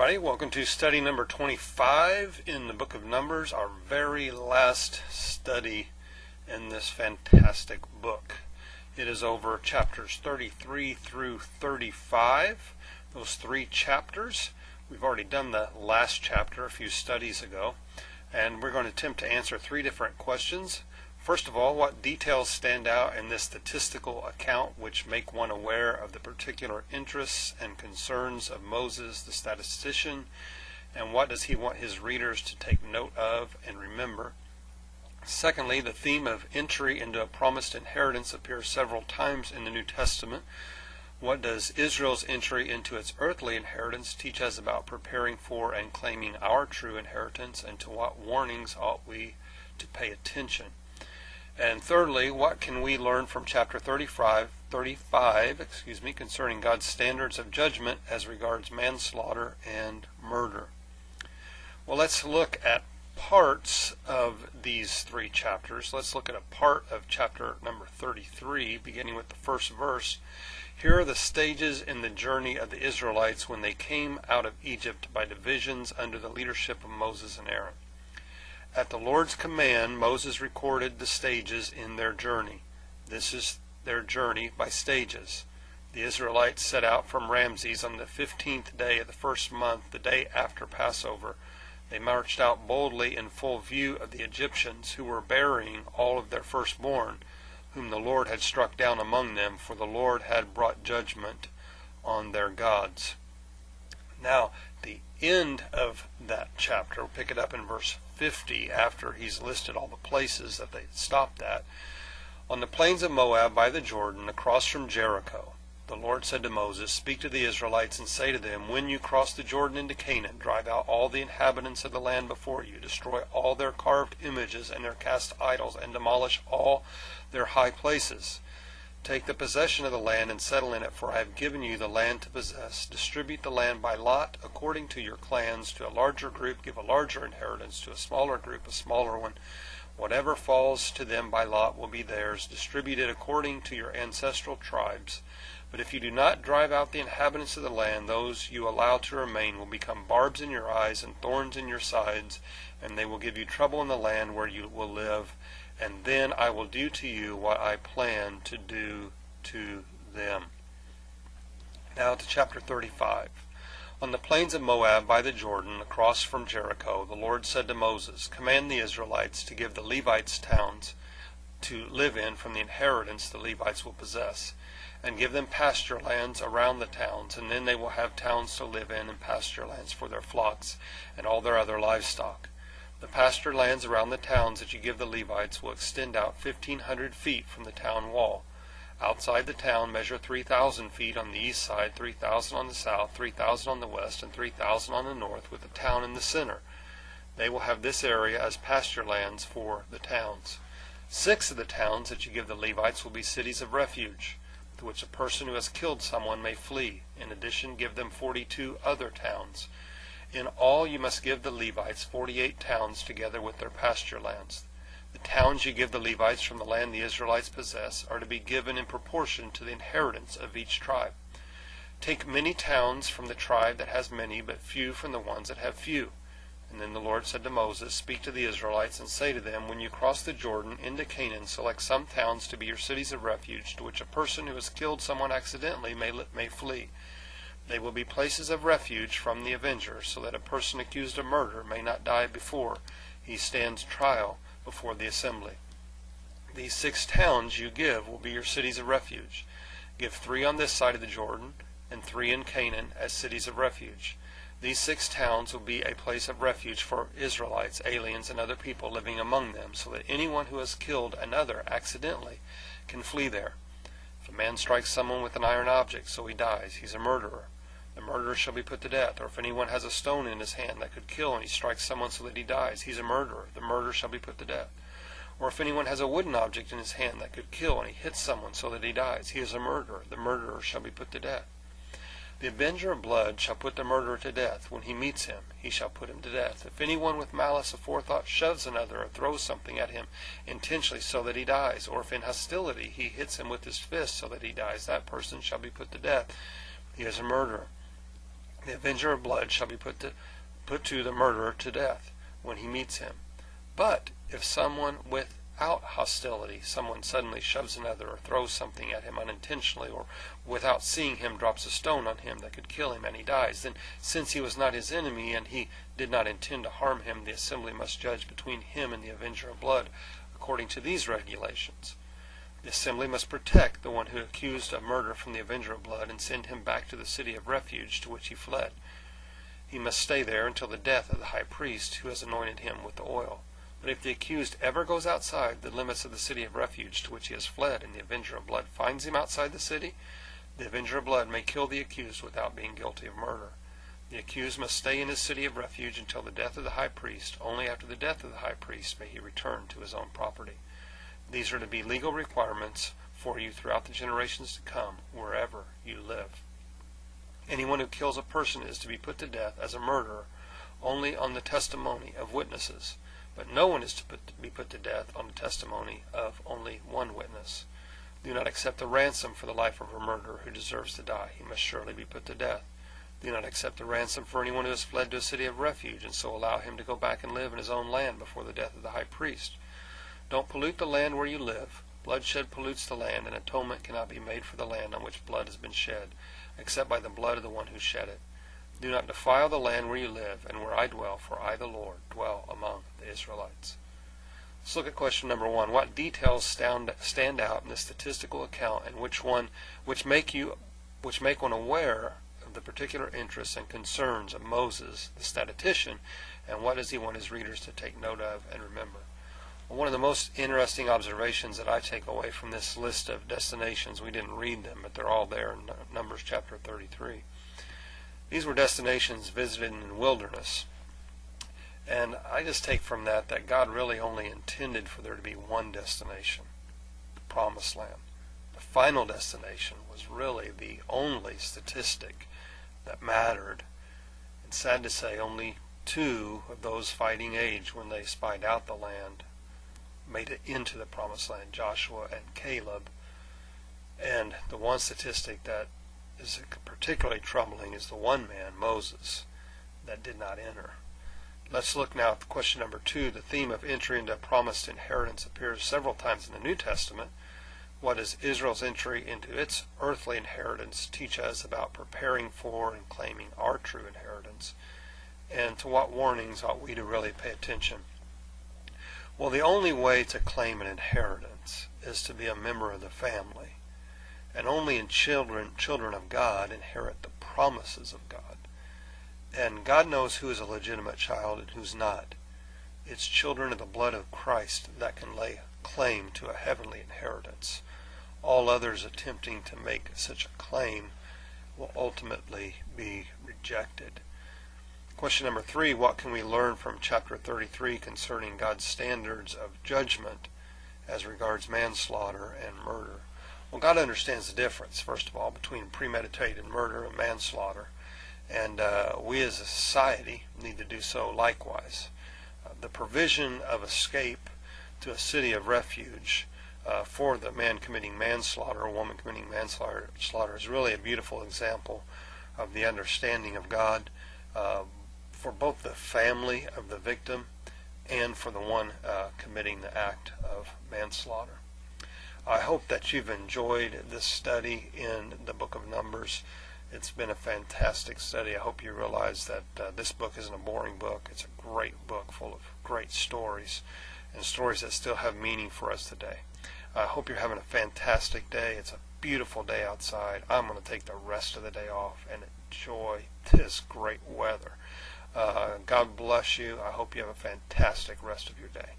everybody. Welcome to study number 25 in the book of Numbers, our very last study in this fantastic book. It is over chapters 33 through 35, those three chapters. We've already done the last chapter a few studies ago, and we're going to attempt to answer three different questions. First of all, what details stand out in this statistical account which make one aware of the particular interests and concerns of Moses, the statistician, and what does he want his readers to take note of and remember? Secondly, the theme of entry into a promised inheritance appears several times in the New Testament. What does Israel's entry into its earthly inheritance teach us about preparing for and claiming our true inheritance, and to what warnings ought we to pay attention? And thirdly, what can we learn from chapter 35 concerning God's standards of judgment as regards manslaughter and murder? Well, let's look at parts of these three chapters. Let's look at a part of chapter number 33, beginning with the first verse. Here are the stages in the journey of the Israelites when they came out of Egypt by divisions under the leadership of Moses and Aaron. At the Lord's command, Moses recorded the stages in their journey. This is their journey by stages. The Israelites set out from Ramses on the 15th day of the first month, the day after Passover. They marched out boldly in full view of the Egyptians, who were burying all of their firstborn, whom the Lord had struck down among them, for the Lord had brought judgment on their gods. Now, the end of that chapter, we'll pick it up in verse 50 after he's listed all the places that they stopped at. On the plains of Moab by the Jordan, across from Jericho, the Lord said to Moses, "Speak to the Israelites and say to them, when you cross the Jordan into Canaan, drive out all the inhabitants of the land before you, destroy all their carved images and their cast idols, and demolish all their high places. Take the possession of the land and settle in it, for I have given you the land to possess. Distribute the land by lot according to your clans. To a larger group give a larger inheritance, to a smaller group a smaller one. Whatever falls to them by lot will be theirs. Distribute it according to your ancestral tribes. But if you do not drive out the inhabitants of the land, those you allow to remain will become barbs in your eyes and thorns in your sides, and they will give you trouble in the land where you will live. And then I will do to you what I plan to do to them." Now to chapter 35. On the plains of Moab by the Jordan, across from Jericho, the Lord said to Moses, "Command the Israelites to give the Levites towns to live in from the inheritance the Levites will possess, and give them pasture lands around the towns, and then they will have towns to live in and pasture lands for their flocks and all their other livestock. The pasture lands around the towns that you give the Levites will extend out 1,500 feet from the town wall. Outside the town measure 3,000 feet on the east side, 3,000 on the south, 3,000 on the west, and 3,000 on the north, with the town in the center. They will have this area as pasture lands for the towns. 6 of the towns that you give the Levites will be cities of refuge, to which a person who has killed someone may flee. In addition, give them 42 other towns. In all you must give the Levites 48 towns together with their pasture lands. The towns you give the Levites from the land the Israelites possess are to be given in proportion to the inheritance of each tribe. Take many towns from the tribe that has many, but few from the ones that have few." And then the Lord said to Moses, "Speak to the Israelites and say to them, when you cross the Jordan into Canaan, select some towns to be your cities of refuge, to which a person who has killed someone accidentally may flee. They will be places of refuge from the avenger, so that a person accused of murder may not die before he stands trial before the assembly. These 6 towns you give will be your cities of refuge. Give 3 on this side of the Jordan, and 3 in Canaan as cities of refuge. These 6 towns will be a place of refuge for Israelites, aliens, and other people living among them, so that anyone who has killed another accidentally can flee there. If a man strikes someone with an iron object so he dies, he's a murderer. The murderer shall be put to death. Or if anyone has a stone in his hand that could kill and he strikes someone so that he dies, he's a murderer. The murderer shall be put to death. Or if anyone has a wooden object in his hand that could kill and he hits someone so that he dies, he is a murderer. The murderer shall be put to death. The avenger of blood shall put the murderer to death. When he meets him, he shall put him to death. If anyone with malice aforethought shoves another or throws something at him intentionally so that he dies, or if in hostility he hits him with his fist so that he dies, that person shall be put to death. He is a murderer. The avenger of blood shall be put to the murderer to death when he meets him. But if someone without hostility, someone suddenly shoves another or throws something at him unintentionally, or without seeing him drops a stone on him that could kill him, and he dies, then since he was not his enemy and he did not intend to harm him, the assembly must judge between him and the avenger of blood according to these regulations. The assembly must protect the one who accused of murder from the avenger of blood and send him back to the city of refuge to which he fled. He must stay there until the death of the high priest who has anointed him with the oil. But if the accused ever goes outside the limits of the city of refuge to which he has fled, and the avenger of blood finds him outside the city, the avenger of blood may kill the accused without being guilty of murder. The accused must stay in his city of refuge until the death of the high priest. Only after the death of the high priest may he return to his own property. These are to be legal requirements for you throughout the generations to come, wherever you live. Anyone who kills a person is to be put to death as a murderer only on the testimony of witnesses, but no one is to be put to death on the testimony of only one witness. Do not accept a ransom for the life of a murderer who deserves to die. He must surely be put to death. Do not accept a ransom for anyone who has fled to a city of refuge, and so allow him to go back and live in his own land before the death of the high priest. Don't pollute the land where you live. Bloodshed pollutes the land, and atonement cannot be made for the land on which blood has been shed, except by the blood of the one who shed it. Do not defile the land where you live and where I dwell, for I, the Lord, dwell among the Israelites. Let's look at question number 1. What details stand out in the statistical account, and which make one aware of the particular interests and concerns of Moses, the statistician, and what does he want his readers to take note of and remember? Well, one of the most interesting observations that I take away from this list of destinations, we didn't read them, but they're all there in Numbers chapter 33. These were destinations visited in the wilderness. And I just take from that God really only intended for there to be one destination, the Promised Land. The final destination was really the only statistic that mattered. And sad to say, only 2 of those fighting age, when they spied out the land, made it into the Promised Land, Joshua and Caleb. And the one statistic that is particularly troubling is the one man, Moses, that did not enter. Let's look now at question number 2. The theme of entry into a promised inheritance appears several times in the New Testament. What does Israel's entry into its earthly inheritance teach us about preparing for and claiming our true inheritance? And to what warnings ought we to really pay attention? Well, the only way to claim an inheritance is to be a member of the family. And only children of God inherit the promises of God. And God knows who is a legitimate child and who's not. It's children of the blood of Christ that can lay claim to a heavenly inheritance. All others attempting to make such a claim will ultimately be rejected. Question number 3, what can we learn from chapter 33 concerning God's standards of judgment as regards manslaughter and murder? Well, God understands the difference, first of all, between premeditated murder and manslaughter. And we as a society need to do so likewise. The provision of escape to a city of refuge for the man committing manslaughter or woman committing manslaughter is really a beautiful example of the understanding of God for both the family of the victim and for the one committing the act of manslaughter. I hope that you've enjoyed this study in the book of Numbers. It's been a fantastic study. I hope you realize that this book isn't a boring book. It's a great book full of great stories, and stories that still have meaning for us today. I hope you're having a fantastic day. It's a beautiful day outside. I'm going to take the rest of the day off and enjoy this great weather. God bless you. I hope you have a fantastic rest of your day.